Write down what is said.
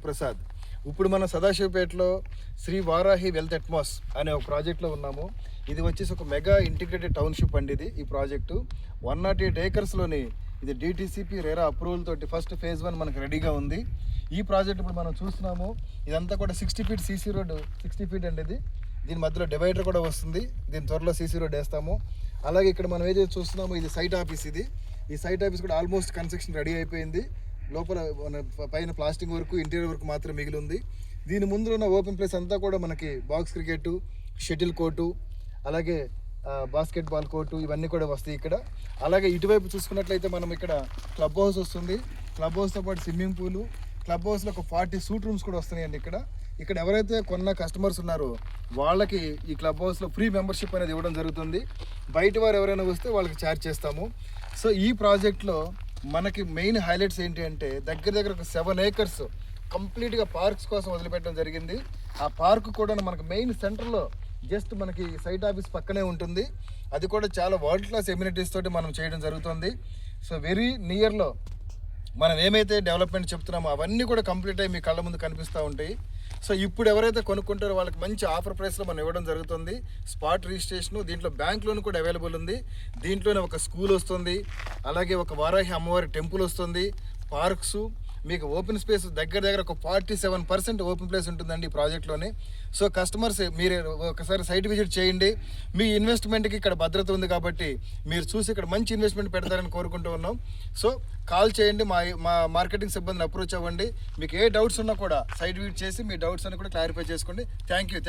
ప్రసాద్. ఇప్పుడు మనం సదాశివపేటలో Shri Varahi wealth Atmos అనే ఒక ప్రాజెక్ట్లో ఉన్నాము. ఇది వచ్చేసి ఒక మెగా ఇంటిగ్రేటెడ్ టౌన్షిప్ అండి. ఇది ఈ ప్రాజెక్టు 108 ఏకర్స్లోని ఇది డిటిసిపి రెరా అప్రూవల్ తోటి ఫస్ట్ ఫేజ్ 1 మనకు రెడీగా ఉంది. ఈ ప్రాజెక్ట్ ఇప్పుడు మనం చూస్తున్నాము. ఇదంతా కూడా 60 ఫీట్ సీసీ రోడ్, 60 ఫీట్ అండి ఇది. దీని మధ్యలో డివైడర్ కూడా వస్తుంది. దీని త్వరలో సీసీ రోడ్ వేస్తాము. అలాగే ఇక్కడ మనం ఏదైతే చూస్తున్నామో ఇది సైట్ ఆఫీస్. ఇది ఈ సైట్ ఆఫీస్ కూడా ఆల్మోస్ట్ కన్స్ట్రక్షన్ రెడీ అయిపోయింది. లోపల పైన ప్లాస్టింగ్ వర్క్, ఇంటీరియర్ వర్క్ మాత్రం మిగిలి ఉంది. దీని ముందు ఉన్న ఓపెన్ ప్లేస్ అంతా కూడా మనకి బాక్స్ క్రికెట్, షటిల్ కోర్టు, అలాగే బాస్కెట్బాల్ కోర్టు ఇవన్నీ కూడా వస్తాయి ఇక్కడ. అలాగే ఇటువైపు చూసుకున్నట్లయితే మనం ఇక్కడ క్లబ్ హౌస్ వస్తుంది. క్లబ్ హౌస్తో పాటు స్విమ్మింగ్ పూలు, క్లబ్ హౌస్లో ఒక 40 సూట్ రూమ్స్ కూడా వస్తున్నాయండి ఇక్కడ ఎవరైతే కొన్న కస్టమర్స్ ఉన్నారో వాళ్ళకి ఈ క్లబ్ హౌస్లో ఫ్రీ మెంబర్షిప్ అనేది ఇవ్వడం జరుగుతుంది. బయట వారు ఎవరైనా వస్తే వాళ్ళకి ఛార్జ్ చేస్తాము. సో ఈ ప్రాజెక్ట్లో మనకి మెయిన్ హైలైట్స్ ఏంటి అంటే దగ్గర ఒక 7 ఏకర్స్ కంప్లీట్గా పార్క్స్ కోసం వదిలిపెట్టడం జరిగింది. ఆ పార్క్ కూడా మనకు మెయిన్ సెంటర్లో జస్ట్ మనకి సైట్ ఆఫీస్ పక్కనే ఉంటుంది. అది కూడా చాలా వరల్డ్ క్లాస్ ఎమ్యూనిటీస్ తోటి మనం చేయడం జరుగుతుంది. సో వెరీ నియర్లో మనం ఏమైతే డెవలప్మెంట్ చెప్తున్నామో అవన్నీ కూడా కంప్లీట్ అయ్యి మీ కళ్ళ ముందు కనిపిస్తూ ఉంటాయి. సో ఇప్పుడు ఎవరైతే కొనుక్కుంటారో వాళ్ళకి మంచి ఆఫర్ ప్రైస్లో మనం ఇవ్వడం జరుగుతుంది. స్పాట్ రిజిస్ట్రేషను, దీంట్లో బ్యాంక్ లోన్ కూడా అవైలబుల్ ఉంది. దీంట్లోనే ఒక స్కూల్ వస్తుంది, అలాగే ఒక వారాహి అమ్మవారి టెంపుల్ వస్తుంది, పార్క్స్, మీకు ఓపెన్ స్పేస్ దగ్గర ఒక 47% ఓపెన్ ప్లేస్ ఉంటుందండి ఈ ప్రాజెక్ట్లోనే. సో కస్టమర్స్ మీరు ఒకసారి సైట్ విజిట్ చేయండి. మీ ఇన్వెస్ట్మెంట్కి ఇక్కడ భద్రత ఉంది కాబట్టి మీరు చూసి ఇక్కడ మంచి ఇన్వెస్ట్మెంట్ పెడతారని కోరుకుంటూ ఉన్నాం. సో కాల్ చేయండి, మా మార్కెటింగ్ సిబ్బందిని అప్రోచ్ అవ్వండి. మీకు ఏ డౌట్స్ ఉన్నా కూడా సైట్ విజిట్ చేసి మీ డౌట్స్ అన్ని కూడా క్లారిఫై చేసుకోండి. Thank you.